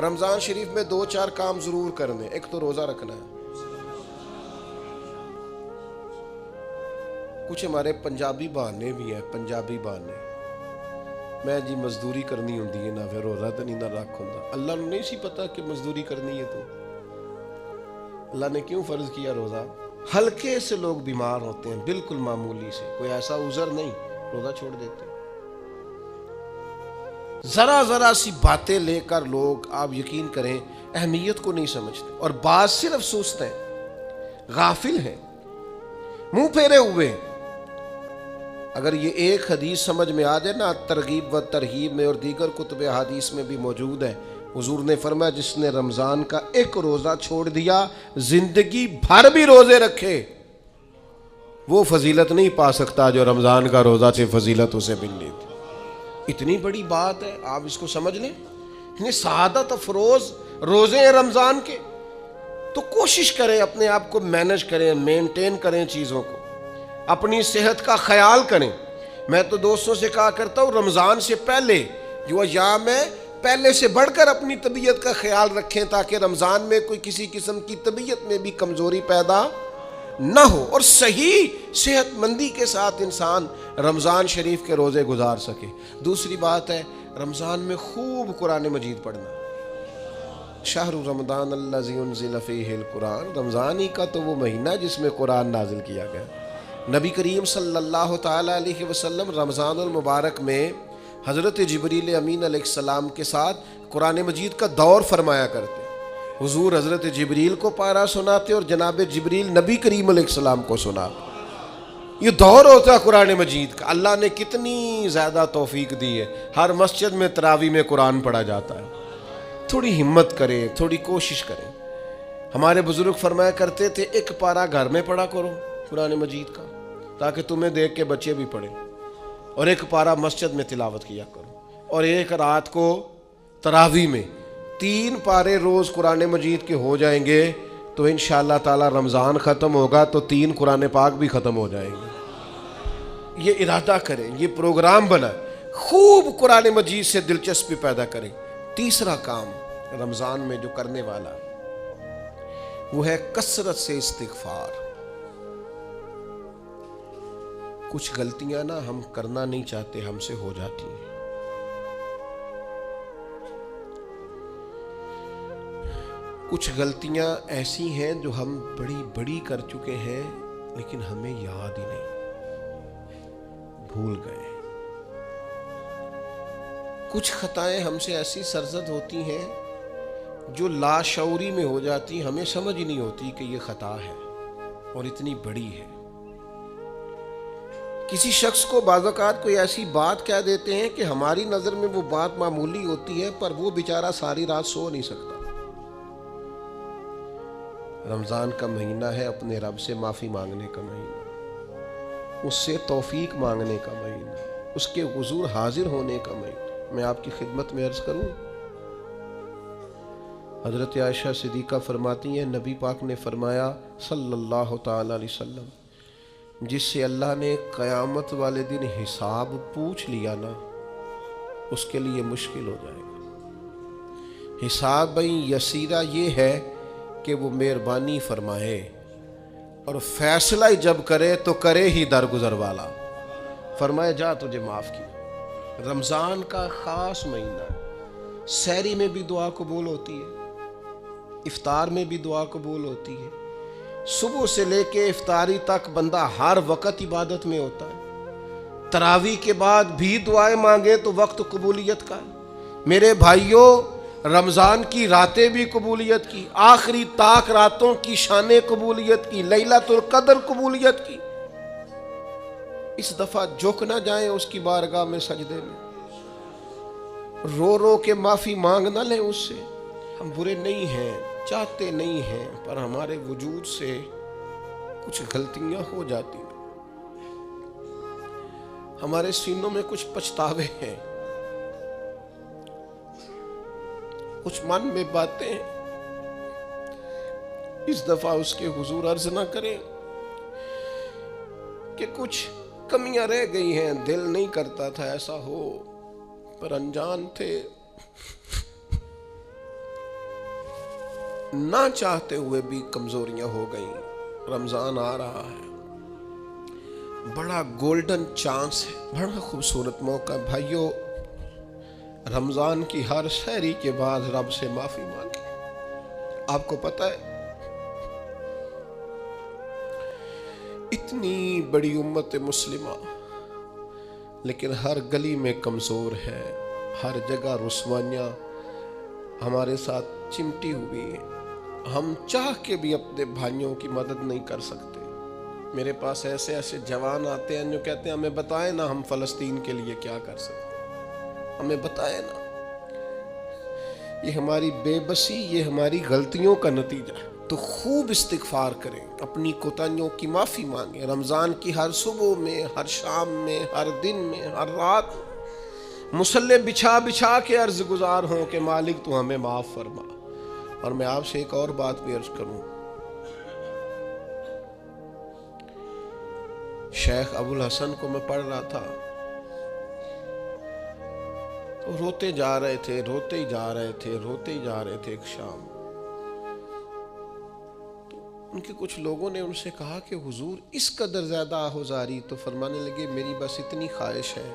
رمضان شریف میں 2-4 کام ضرور کرنے. ایک تو روزہ رکھنا ہے. کچھ ہمارے پنجابی بہانے بھی ہیں, پنجابی بہانے. میں جی مزدوری کرنی ہوندی ہے نا, پھر روزہ تو نہیں نہ رکھ ہوندا. اللہ نے نہیں سی پتا کہ مزدوری کرنی ہے, تو اللہ نے کیوں فرض کیا روزہ؟ ہلکے سے لوگ بیمار ہوتے ہیں, بالکل معمولی سے, کوئی ایسا عذر نہیں, روزہ چھوڑ دیتے ہیں. ذرا سی باتیں لے کر لوگ, آپ یقین کریں, اہمیت کو نہیں سمجھتے, اور بعض صرف سست ہیں, غافل ہیں, منہ پھیرے ہوئے. اگر یہ ایک حدیث سمجھ میں آ جائے نا, ترغیب و ترہیب میں اور دیگر کتب حدیث میں بھی موجود ہے, حضور نے فرمایا جس نے رمضان کا ایک روزہ چھوڑ دیا, زندگی بھر بھی روزے رکھے, وہ فضیلت نہیں پا سکتا جو رمضان کا روزہ سے فضیلت اسے ملنی تھی. اتنی بڑی بات ہے, آپ اس کو سمجھ لیں. اتنے سعادت افروز روزے ہیں رمضان کے. تو کوشش کریں, اپنے آپ کو مینج کریں, مینٹین کریں چیزوں کو, اپنی صحت کا خیال کریں. میں تو دوستوں سے کہا کرتا ہوں, رمضان سے پہلے جو ایام ہے, پہلے سے بڑھ کر اپنی طبیعت کا خیال رکھیں, تاکہ رمضان میں کوئی کسی قسم کی طبیعت میں بھی کمزوری پیدا نہ ہو, اور صحیح صحت مندی کے ساتھ انسان رمضان شریف کے روزے گزار سکے. دوسری بات ہے, رمضان میں خوب قرآن مجید پڑھنا. شہر رمضان الذی انزل فیہ القرآن, رمضان ہی کا تو وہ مہینہ جس میں قرآن نازل کیا گیا. نبی کریم صلی اللہ تعالی علیہ وسلم رمضان المبارک میں حضرت جبریل امین علیہ السلام کے ساتھ قرآن مجید کا دور فرمایا کرتے. حضور حضرت جبریل کو پارہ سناتے اور جناب جبریل نبی کریم علیہ السلام کو سناتے. یہ دور ہوتا ہے قرآن مجید کا. اللہ نے کتنی زیادہ توفیق دی ہے, ہر مسجد میں تراویح میں قرآن پڑھا جاتا ہے. تھوڑی ہمت کریں, تھوڑی کوشش کریں. ہمارے بزرگ فرمایا کرتے تھے, ایک پارہ گھر میں پڑھا کرو قرآن مجید کا, تاکہ تمہیں دیکھ کے بچے بھی پڑھیں, اور ایک پارہ مسجد میں تلاوت کیا کرو, اور ایک رات کو تراویح میں 3 پارے روز قرآن مجید کے ہو جائیں گے, تو انشاءاللہ تعالی رمضان ختم ہوگا تو 3 قرآن پاک بھی ختم ہو جائیں گے. یہ ارادہ کریں, یہ پروگرام بنا, خوب قرآن مجید سے دلچسپی پیدا کریں. تیسرا کام رمضان میں جو کرنے والا وہ ہے کثرت سے استغفار. کچھ غلطیاں نا ہم کرنا نہیں چاہتے, ہم سے ہو جاتی ہیں. کچھ غلطیاں ایسی ہیں جو ہم بڑی کر چکے ہیں, لیکن ہمیں یاد ہی نہیں, بھول گئے. کچھ خطائیں ہم سے ایسی سرزد ہوتی ہیں جو لاشعوری میں ہو جاتی, ہمیں سمجھ ہی نہیں ہوتی کہ یہ خطا ہے اور اتنی بڑی ہے. کسی شخص کو بعض اوقات کوئی ایسی بات کہہ دیتے ہیں کہ ہماری نظر میں وہ بات معمولی ہوتی ہے, پر وہ بیچارہ ساری رات سو نہیں سکتا. رمضان کا مہینہ ہے اپنے رب سے معافی مانگنے کا مہینہ, اس سے توفیق مانگنے کا مہینہ, اس کے حضور حاضر ہونے کا مہینہ. میں آپ کی خدمت میں عرض کروں, حضرت عائشہ صدیقہ فرماتی ہیں, نبی پاک نے فرمایا صلی اللہ تعالی علیہ وسلم, جس سے اللہ نے قیامت والے دن حساب پوچھ لیا نا, اس کے لیے مشکل ہو جائے گا. حساب یسیرہ یہ ہے کہ وہ مہربانی فرمائے, اور فیصلہ جب کرے تو کرے ہی درگزر والا, فرمائے جا تجھے معاف کیا. رمضان کا خاص مہینہ ہے, سحری میں بھی دعا قبول ہوتی ہے, افطار میں بھی دعا قبول ہوتی ہے, صبح سے لے کے افطاری تک بندہ ہر وقت عبادت میں ہوتا ہے. تراویح کے بعد بھی دعائیں مانگے تو وقت قبولیت کا ہے. میرے بھائیوں, رمضان کی راتیں بھی قبولیت کی, آخری طاق راتوں کی شان قبولیت کی, لیلۃ القدر قبولیت کی. اس دفعہ جھک نہ جائیں اس کی بارگاہ میں سجدے میں, رو رو کے معافی مانگ نہ لیں اس سے. ہم برے نہیں ہیں, چاہتے نہیں ہیں, پر ہمارے وجود سے کچھ غلطیاں ہو جاتی ہیں. ہمارے سینوں میں کچھ پچھتاوے ہیں, کچھ من میں باتیں. اس دفعہ اس کے حضور عرض نہ کریں کہ کچھ کمیاں رہ گئی ہیں, دل نہیں کرتا تھا ایسا ہو, پر انجان تھے. نہ چاہتے ہوئے بھی کمزوریاں ہو گئیں. رمضان آ رہا ہے, بڑا گولڈن چانس ہے, بڑا خوبصورت موقع. بھائیو, رمضان کی ہر سحری کے بعد رب سے معافی مانگے. آپ کو پتہ ہے اتنی بڑی امت مسلمہ لیکن ہر گلی میں کمزور ہے, ہر جگہ رسوائیاں ہمارے ساتھ چمٹی ہوئی ہیں. ہم چاہ کے بھی اپنے بھائیوں کی مدد نہیں کر سکتے. میرے پاس ایسے ایسے جوان آتے ہیں جو کہتے ہیں ہمیں بتائیں نا ہم فلسطین کے لیے کیا کر سکتے, ہمیں بتائیں نا. یہ ہماری بے بسی, یہ ہماری غلطیوں کا نتیجہ ہے. تو خوب استغفار کریں, اپنی کوتاہیوں کی معافی مانگیں. رمضان کی ہر صبح میں, ہر شام میں, ہر دن میں, ہر رات مصلی بچھا بچھا کے عرض گزار ہوں کہ مالک تو ہمیں معاف فرما. اور میں آپ سے ایک اور بات بھی عرض کروں, شیخ ابو الحسن کو میں پڑھ رہا تھا تو روتے جا رہے تھے, روتے ہی جا رہے تھے, روتے ہی جا رہے تھے. ایک شام تو ان کے کچھ لوگوں نے ان سے کہا کہ حضور اس قدر زیادہ آہوزاری, تو فرمانے لگے میری بس اتنی خواہش ہے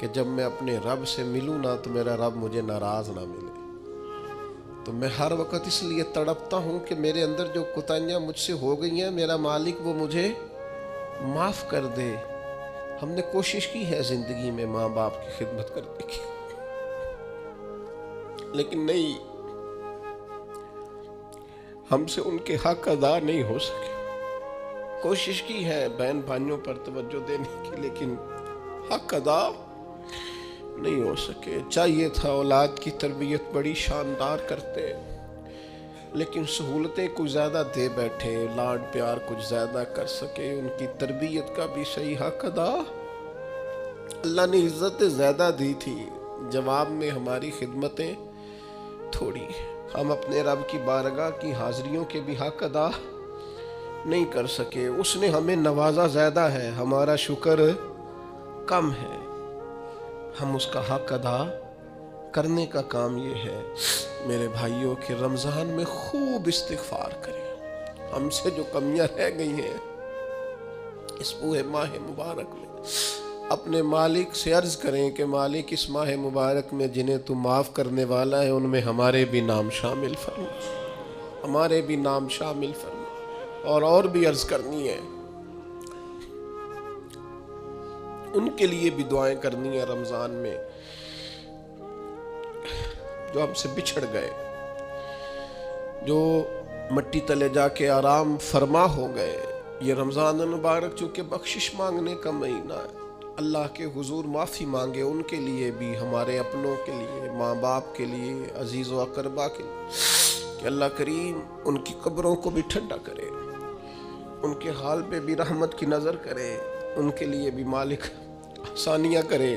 کہ جب میں اپنے رب سے ملوں نا تو میرا رب مجھے ناراض نہ ملے. تو میں ہر وقت اس لیے تڑپتا ہوں کہ میرے اندر جو کوتاہیاں مجھ سے ہو گئی ہیں, میرا مالک وہ مجھے معاف کر دے. ہم نے کوشش کی ہے زندگی میں ماں باپ کی خدمت کرنے کی, لیکن نہیں, ہم سے ان کے حق ادا نہیں ہو سکے. کوشش کی ہے بہن بھائیوں پر توجہ دینے کی, لیکن حق ادا نہیں ہو سکے. چاہیے تھا اولاد کی تربیت بڑی شاندار کرتے, لیکن سہولتیں کچھ زیادہ دے بیٹھے, لاڈ پیار کچھ زیادہ کر سکے. ان کی تربیت کا بھی صحیح حق ادا, اللہ نے عزت زیادہ دی تھی, جواب میں ہماری خدمتیں تھوڑی. ہم اپنے رب کی بارگاہ کی حاضریوں کے بھی حق ادا نہیں کر سکے. اس نے ہمیں نوازا زیادہ ہے, ہمارا شکر کم ہے. ہم اس کا حق ادا کرنے کا کام یہ ہے میرے بھائیوں کہ رمضان میں خوب استغفار کریں. ہم سے جو کمیاں رہ گئی ہیں اس پورے ماہ مبارک میں, اپنے مالک سے عرض کریں کہ مالک اس ماہ مبارک میں جنہیں تو معاف کرنے والا ہے ان میں ہمارے بھی نام شامل فرما, ہمارے بھی نام شامل فرما. اور بھی عرض کرنی ہے, ان کے لیے بھی دعائیں کرنی ہے رمضان میں جو ہم سے بچھڑ گئے, جو مٹی تلے جا کے آرام فرما ہو گئے. یہ رمضان المبارک چونکہ بخشش مانگنے کا مہینہ ہے, اللہ کے حضور معافی مانگے ان کے لیے بھی, ہمارے اپنوں کے لیے, ماں باپ کے لیے, عزیز و اقربا کے لیے, کہ اللہ کریم ان کی قبروں کو بھی ٹھنڈا کرے, ان کے حال پہ بھی رحمت کی نظر کرے, ان کے لیے بھی مالک آسانیاں کرے.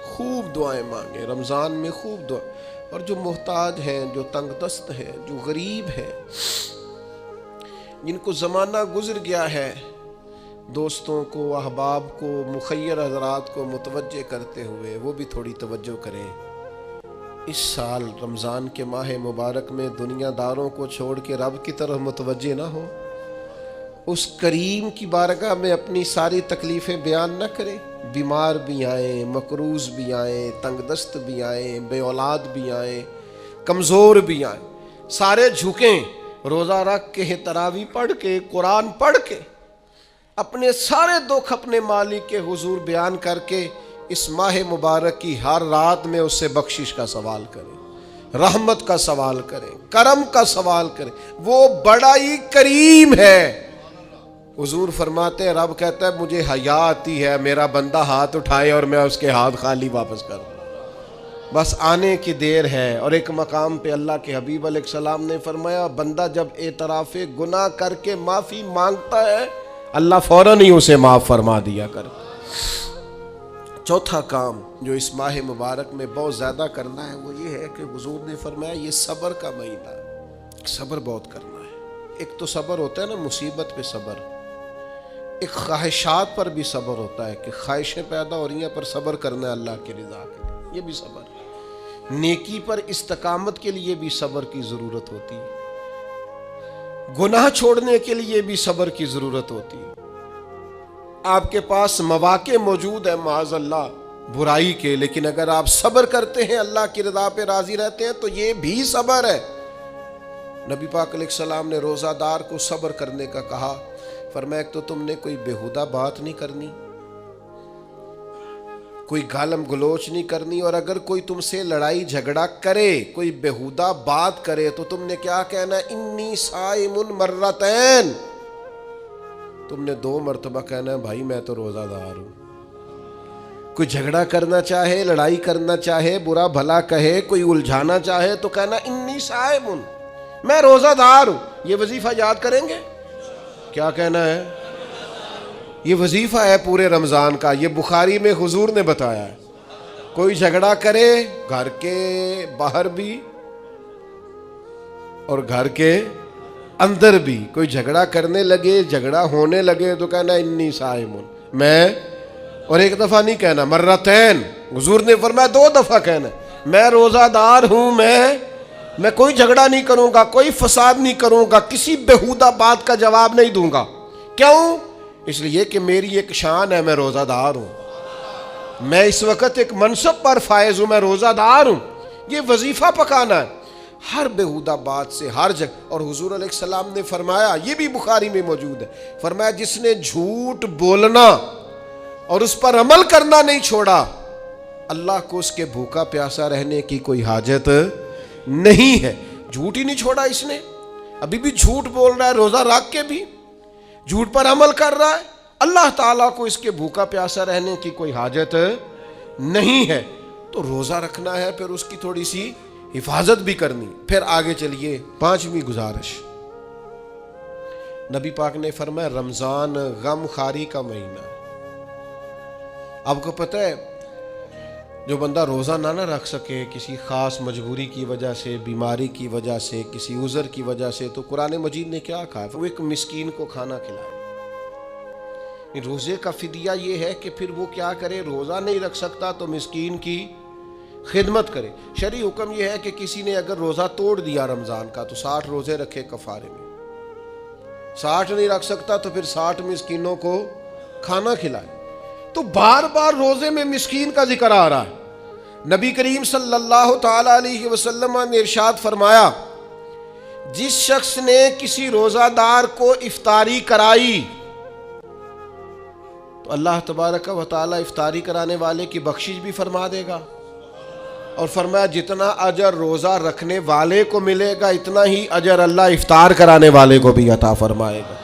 خوب دعائیں مانگے رمضان میں, خوب دعائیں. اور جو محتاج ہیں, جو تنگ دست ہیں, جو غریب ہیں, جن کو زمانہ گزر گیا ہے, دوستوں کو, احباب کو, مخیر حضرات کو متوجہ کرتے ہوئے وہ بھی تھوڑی توجہ کریں. اس سال رمضان کے ماہ مبارک میں دنیا داروں کو چھوڑ کے رب کی طرف متوجہ نہ ہو, اس کریم کی بارگاہ میں اپنی ساری تکلیفیں بیان نہ کریں. بیمار بھی آئیں, مقروض بھی آئیں, تنگ دست بھی آئیں, بے اولاد بھی آئیں, کمزور بھی آئیں, سارے جھکیں, روزہ رکھ کے, تراویح پڑھ کے, قرآن پڑھ کے, اپنے سارے دکھ اپنے مالک کے حضور بیان کر کے اس ماہ مبارک کی ہر رات میں اس سے بخشش کا سوال کریں, رحمت کا سوال کریں, کرم کا سوال کریں. وہ بڑا ہی کریم ہے. حضور فرماتے ہیں, رب کہتا ہے مجھے حیا آتی ہے میرا بندہ ہاتھ اٹھائے اور میں اس کے ہاتھ خالی واپس کر دوں, بس آنے کی دیر ہے. اور ایک مقام پہ اللہ کے حبیب علیہ السلام نے فرمایا, بندہ جب اعتراف گناہ کر کے معافی مانگتا ہے اللہ فوراً ہی اسے معاف فرما دیا کر. چوتھا کام جو اس ماہ مبارک میں بہت زیادہ کرنا ہے وہ یہ ہے کہ حضور نے فرمایا یہ صبر کا مہینہ ہے, صبر بہت کرنا ہے. ایک تو صبر ہوتا ہے نا مصیبت پہ صبر, ایک خواہشات پر بھی صبر ہوتا ہے کہ خواہشیں پیدا ہو رہی ہیں پر صبر کرنا ہے اللہ کی رضا کے لیے, یہ بھی صبر ہے. نیکی پر استقامت کے لیے بھی صبر کی ضرورت ہوتی ہے، گناہ چھوڑنے کے لیے بھی صبر کی ضرورت ہوتی ہے۔ آپ کے پاس مواقع موجود ہے معاذ اللہ برائی کے، لیکن اگر آپ صبر کرتے ہیں، اللہ کی رضا پہ راضی رہتے ہیں، تو یہ بھی صبر ہے۔ نبی پاک علیہ السلام نے روزہ دار کو صبر کرنے کا کہا، فرمایا ایک تو تم نے کوئی بےہودہ بات نہیں کرنی، کوئی گالم گلوچ نہیں کرنی، اور اگر کوئی تم سے لڑائی جھگڑا کرے، کوئی بےہودہ بات کرے، تو تم نے کیا کہنا؟ انی صائم مرتین، تم نے 2 مرتبہ کہنا ہے بھائی میں تو روزہ دار ہوں۔ کوئی جھگڑا کرنا چاہے، لڑائی کرنا چاہے، برا بھلا کہے، کوئی الجھانا چاہے، تو کہنا انی صائم، میں روزہ دار ہوں۔ یہ وظیفہ یاد کریں گے؟ کیا کہنا ہے؟ یہ وظیفہ ہے پورے رمضان کا، یہ بخاری میں حضور نے بتایا ہے۔ کوئی جھگڑا کرے، گھر کے باہر بھی اور گھر کے اندر بھی، کوئی جھگڑا کرنے لگے، جھگڑا ہونے لگے، تو کہنا انی صائم، میں، اور 1 دفعہ نہیں کہنا، مرتین، حضور نے فرمایا 2 دفعہ کہنا، میں روزہ دار ہوں، میں کوئی جھگڑا نہیں کروں گا، کوئی فساد نہیں کروں گا، کسی بےہودہ بات کا جواب نہیں دوں گا۔ کیوں؟ اس لیے کہ میری ایک شان ہے، میں روزہ دار ہوں، میں اس وقت ایک منصب پر فائز ہوں، میں روزہ دار ہوں۔ یہ وظیفہ پکانا ہے ہر بےہودہ بات سے، ہر جگہ۔ اور حضور علیہ السلام نے فرمایا، یہ بھی بخاری میں موجود ہے، فرمایا جس نے جھوٹ بولنا اور اس پر عمل کرنا نہیں چھوڑا، اللہ کو اس کے بھوکا پیاسا رہنے کی کوئی حاجت نہیں ہے۔ جھوٹ ہی نہیں چھوڑا اس نے، ابھی بھی جھوٹ بول رہا ہے، روزہ رکھ کے بھی جھوٹ پر عمل کر رہا ہے، اللہ تعالیٰ کو اس کے بھوکا پیاسا رہنے کی کوئی حاجت نہیں ہے۔ تو روزہ رکھنا ہے، پھر اس کی تھوڑی سی حفاظت بھی کرنی۔ پھر آگے چلیے، 5ویں گزارش، نبی پاک نے فرمایا رمضان غم خاری کا مہینہ ہے۔ آپ کو پتہ ہے جو بندہ روزہ نہ رکھ سکے کسی خاص مجبوری کی وجہ سے، بیماری کی وجہ سے، کسی عذر کی وجہ سے، تو قرآن مجید نے کیا کہا؟ وہ ایک مسکین کو کھانا کھلائے۔ روزے کا فدیہ یہ ہے کہ پھر وہ کیا کرے؟ روزہ نہیں رکھ سکتا تو مسکین کی خدمت کرے۔ شرعی حکم یہ ہے کہ کسی نے اگر روزہ توڑ دیا رمضان کا، تو 60 روزے رکھے کفارے میں۔ 60 نہیں رکھ سکتا تو پھر 60 مسکینوں کو کھانا کھلائے۔ تو بار بار روزے میں مسکین کا ذکر آ رہا ہے۔ نبی کریم صلی اللہ تعالی علیہ وسلم نے ارشاد فرمایا، جس شخص نے کسی روزہ دار کو افطاری کرائی، تو اللہ تبارک و تعالی افطاری کرانے والے کی بخشش بھی فرما دے گا، اور فرمایا جتنا اجر روزہ رکھنے والے کو ملے گا، اتنا ہی اجر اللہ افطار کرانے والے کو بھی عطا فرمائے گا۔